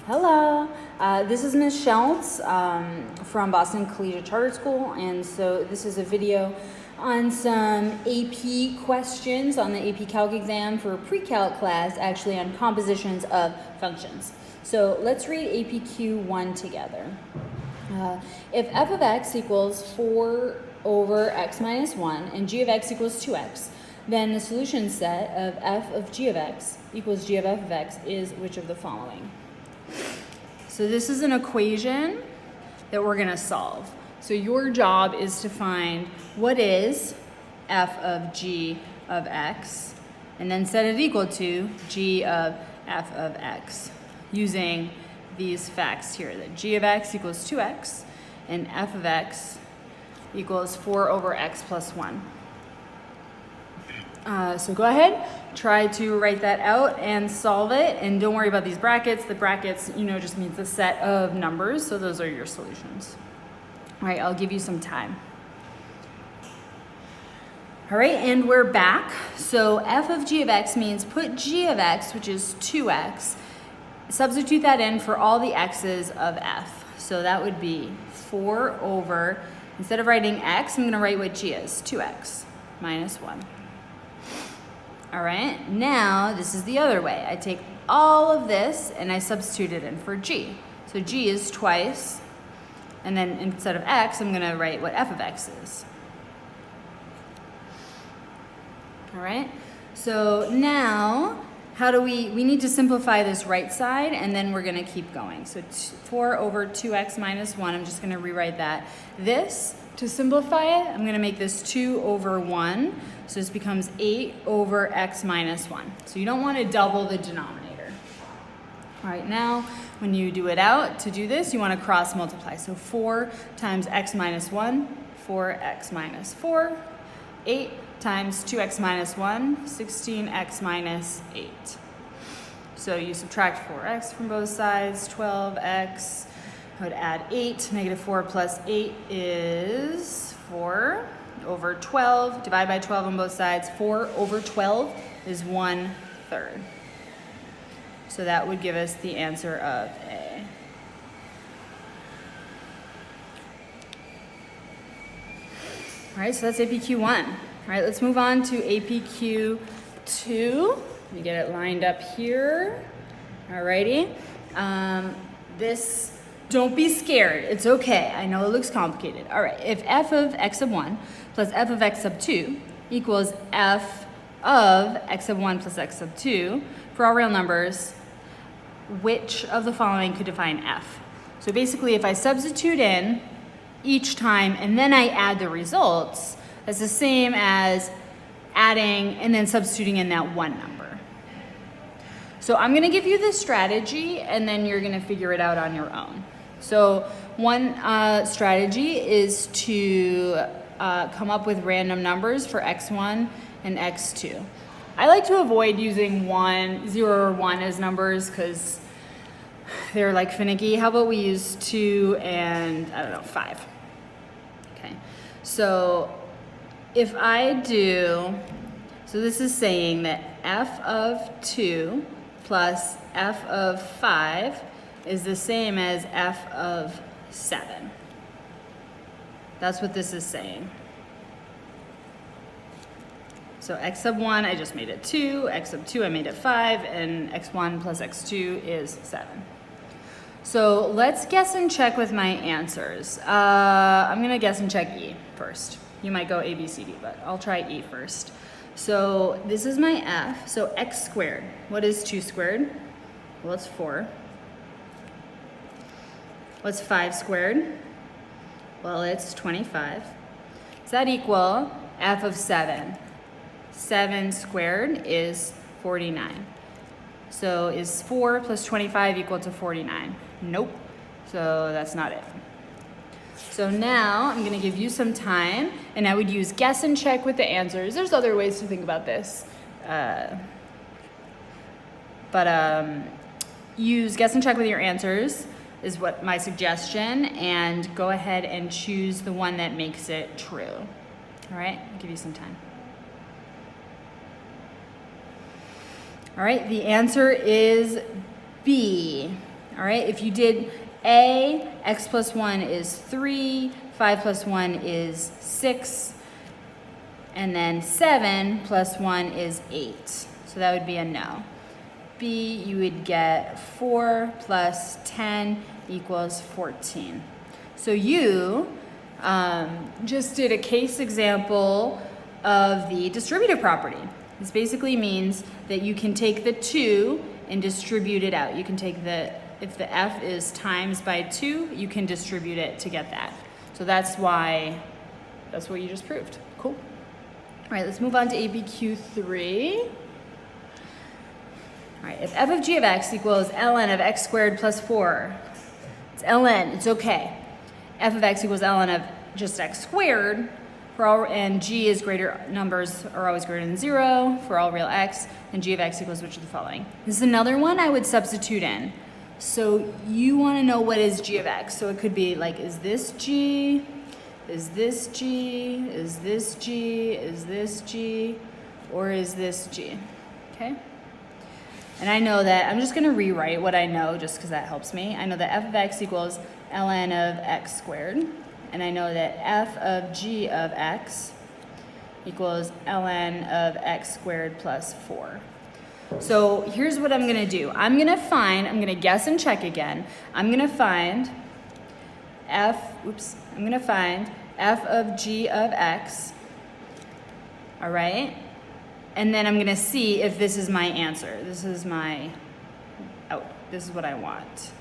Hello, this is Ms. Schultz from Boston Collegiate Charter School, and so this is a video on some AP questions on the AP Calc exam for a pre-calc class, actually on compositions of functions. So let's read APQ 1 together. If f of x equals 4 over x minus 1 and g of x equals 2x, then the solution set of f of g of x equals g of f of x is which of the following? So this is an equation that we're going to solve. So your job is to find what is f of g of x and then set it equal to g of f of x using these facts here, that g of x equals 2x and f of x equals 4 over x plus 1. So go ahead, try to write that out and solve it, and don't worry about these brackets. The brackets, just means the set of numbers, so those are your solutions. All right, I'll give you some time. All right, and we're back. So f of g of x means put g of x, which is 2x, substitute that in for all the x's of f. So that would be 4 over, instead of writing x, I'm going to write what g is, 2x minus 1. All right, now this is the other way. I take all of this and I substitute it in for g. So g is twice, and then instead of x, I'm gonna write what f of x is. All right, so now how do we need to simplify this right side, and then we're gonna keep going. So 4 over 2x minus 1, I'm just gonna rewrite that. This, to simplify it, I'm gonna make this 2 over 1. So this becomes 8 over x minus 1. So you don't want to double the denominator. All right, now when you do it out, to do this, you want to cross multiply. So 4 times x minus 1, 4x minus 4, 8 times 2x minus 1, 16x minus 8. So you subtract 4x from both sides, 12x. I would add 8, negative 4 plus 8 is 4. Over 12, divide by 12 on both sides. 4 over 12 is 1/3. So that would give us the answer of A. All right, so that's APQ 1. All right, let's move on to APQ 2. Let me get it lined up here. All righty. Don't be scared. It's okay. I know it looks complicated. All right. If f of x sub 1 plus f of x sub 2 equals f of x sub 1 plus x sub 2, for all real numbers, which of the following could define f? So basically, if I substitute in each time and then I add the results, that's the same as adding and then substituting in that one number. So I'm going to give you this strategy, and then you're going to figure it out on your own. So one strategy is to come up with random numbers for x1 and x2. I like to avoid using 0 or 1 as numbers because they're like finicky. How about we use 2 and, 5? Okay, so if I do, so this is saying that f of 2 plus f of 5 is the same as f of 7. That's what this is saying. So x sub 1, I just made it 2, x sub 2, I made it 5, and x1 plus x2 is 7. So let's guess and check with my answers. I'm gonna guess and check E first. You might go A, B, C, D, but I'll try E first. So this is my f, so x squared. What is 2 squared? Well, it's 4. What's 5 squared? Well, it's 25. Does that equal f of 7? 7 squared is 49. So is 4 plus 25 equal to 49? Nope. So that's not it. So now I'm going to give you some time, and I would use guess and check with the answers. There's other ways to think about this. Use guess and check with your answers is what my suggestion, and go ahead and choose the one that makes it true. All right, I'll give you some time. All right, the answer is B. all right? If you did A, x plus 1 is 3, 5 plus 1 is 6, and then 7 plus 1 is 8. So that would be a no. B, you would get 4 plus 10 equals 14. So you just did a case example of the distributive property. This basically means that you can take the 2 and distribute it out. You can take if the f is times by 2, you can distribute it to get that. So that's what you just proved. Cool. All right, let's move on to APQ3. All right, if f of g of x equals ln of x squared plus 4, it's ln, it's okay. F of x equals ln of just x squared, and g is numbers are always greater than 0 for all real x, and g of x equals which of the following. This is another one I would substitute in. So you want to know what is g of x. So it could be like, is this g? Is this g? Is this g? Is this g? Or is this g? Okay? And I know that, I'm just going to rewrite what I know just because that helps me. I know that f of x equals ln of x squared. And I know that f of g of x equals ln of x squared plus 4. So here's what I'm going to do. I'm going to guess and check again. I'm going to find f of g of x, all right? And then I'm going to see if this is my answer. This is what I want.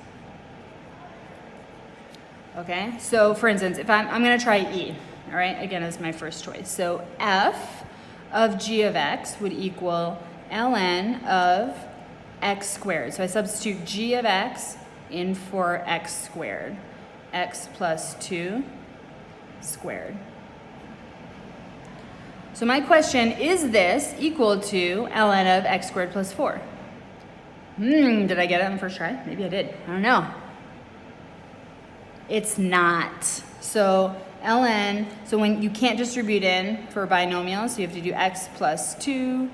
Okay, so for instance, if I'm going to try E, all right, again, as my first choice. So f of g of x would equal ln of x squared. So I substitute g of x in for x squared, x plus 2 squared. So my question, is this equal to ln of x squared plus 4? Did I get it on the first try? Maybe I did. I don't know. It's not. So ln, so when you can't distribute in for binomials, so you have to do x plus 2,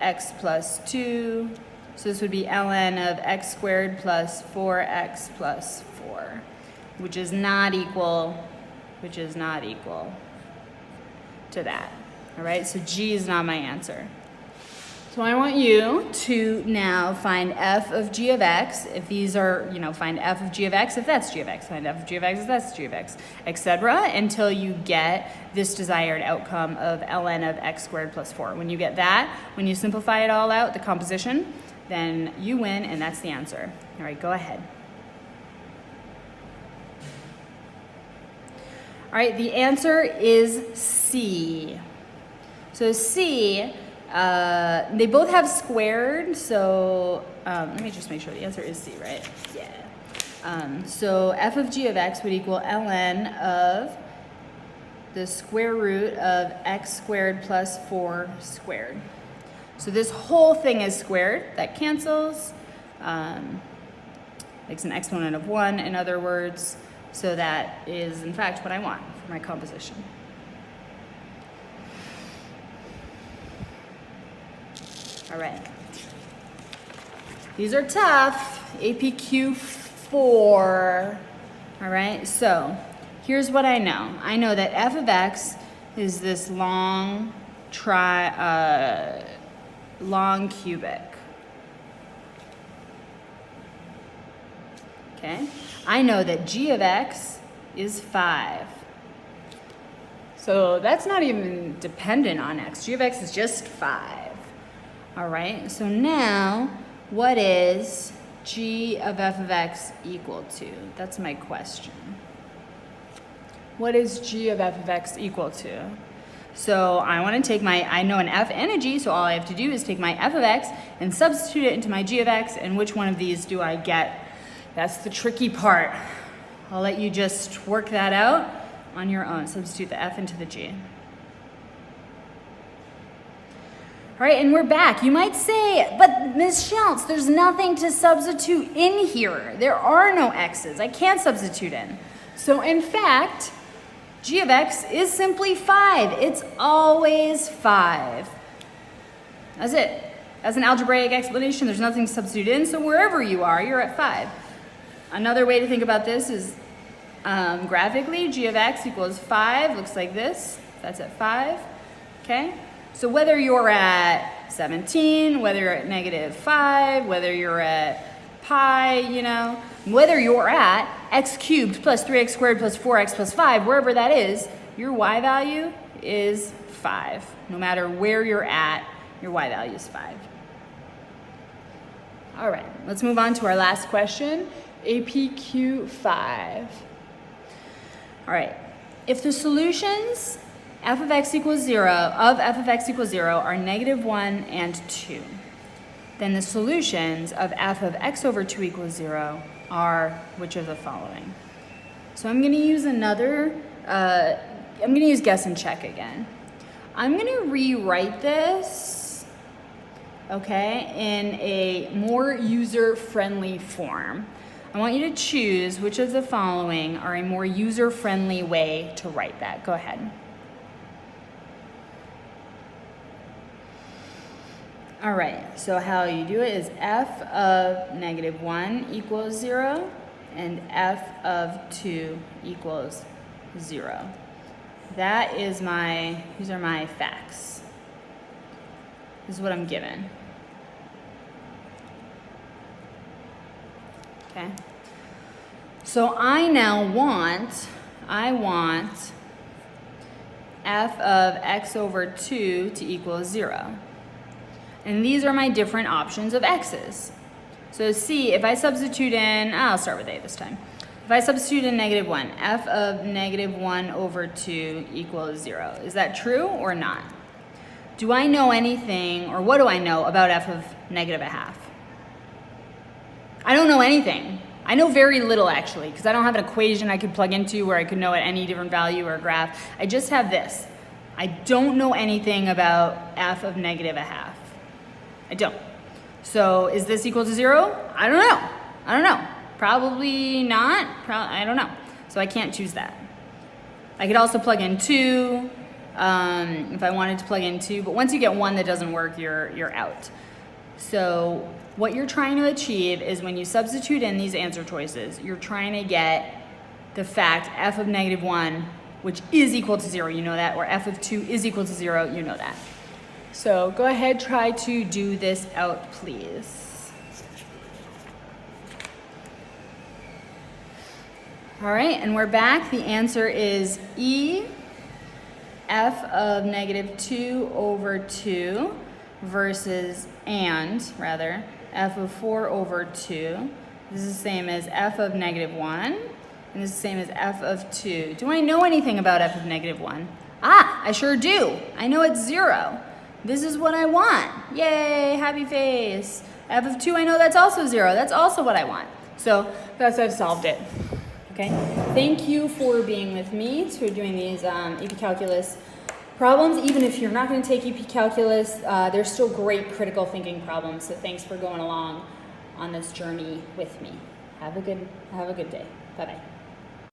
x plus 2. So this would be ln of x squared plus 4x plus 4, which is not equal to that. All right, so G is not my answer. So I want you to now find f of g of x, if these are, find f of g of x if that's g of x, find f of g of x if that's g of x, etc., until you get this desired outcome of ln of x squared plus 4. When you get that, when you simplify it all out, the composition, then you win, and that's the answer. All right, go ahead. All right, the answer is C. So C, they both have squared, so let me just make sure the answer is C, right? Yeah. So f of g of x would equal ln of the square root of x squared plus 4 squared. So this whole thing is squared. That cancels. Makes an exponent of 1, in other words. So that is, in fact, what I want for my composition. All right. These are tough. APQ 4. All right, so here's what I know. I know that f of x is this long cubic. Okay? I know that g of x is 5. So that's not even dependent on x. G of x is just 5. All right, so now what is g of f of x equal to? That's my question. What is g of f of x equal to? So I want to take I know an f and a g, so all I have to do is take my f of x and substitute it into my g of x, and which one of these do I get? That's the tricky part. I'll let you just work that out on your own. Substitute the f into the g. All right, and we're back. You might say, but Ms. Schultz, there's nothing to substitute in here. There are no x's. I can't substitute in. So in fact, g of x is simply 5. It's always 5. That's it. As an algebraic explanation, there's nothing to substitute in, so wherever you are, you're at 5. Another way to think about this is graphically, g of x equals 5, looks like this. That's at 5, okay? So whether you're at 17, whether you're at -5, whether you're at pi, you know, whether you're at x cubed plus 3x squared plus 4x plus 5, wherever that is, your y value is 5. No matter where you're at, your y value is 5. All right, let's move on to our last question, APQ 5. All right, if the solutions f of x equals 0 of f of x equals 0 are -1 and 2, then the solutions of f of x over 2 equals 0 are which of the following? So I'm going to use I'm going to use guess and check again. I'm going to rewrite this, okay, in a more user-friendly form. I want you to choose which of the following are a more user-friendly way to write that. Go ahead. All right, so how you do it is f of -1 equals 0 and f of 2 equals 0. These are my facts. This is what I'm given. Okay. So I want f of x over 2 to equal 0. And these are my different options of x's. So see, if I substitute in, I'll start with a this time. If I substitute in -1, f of -1 over 2 equals 0. Is that true or not? Do I know anything, or what do I know about f of -1/2? I don't know anything. I know very little actually, because I don't have an equation I could plug into where I could know at any different value or graph. I just have this. I don't know anything about f of -1/2. I don't. So is this equal to 0? I don't know. I don't know. Probably not. I don't know. So I can't choose that. I could also plug in 2 if I wanted to plug in 2, but once you get one that doesn't work, you're out. So what you're trying to achieve is when you substitute in these answer choices, you're trying to get the fact f of -1, which is equal to 0, you know that, or f of 2 is equal to 0, you know that. So go ahead, try to do this out, please. All right, and we're back. The answer is E, f of -2 over 2 versus f of 4 over 2. This is the same as f of -1, and this is the same as f of 2. Do I know anything about f of -1? Ah, I sure do. I know it's 0. This is what I want. Yay, happy face. F of 2, I know that's also 0. That's also what I want. So that's I've solved it. Okay. Thank you for being with me to doing these AP Calculus problems. Even if you're not going to take AP Calculus, they're still great critical thinking problems. So thanks for going along on this journey with me. Have a good day. Bye-bye.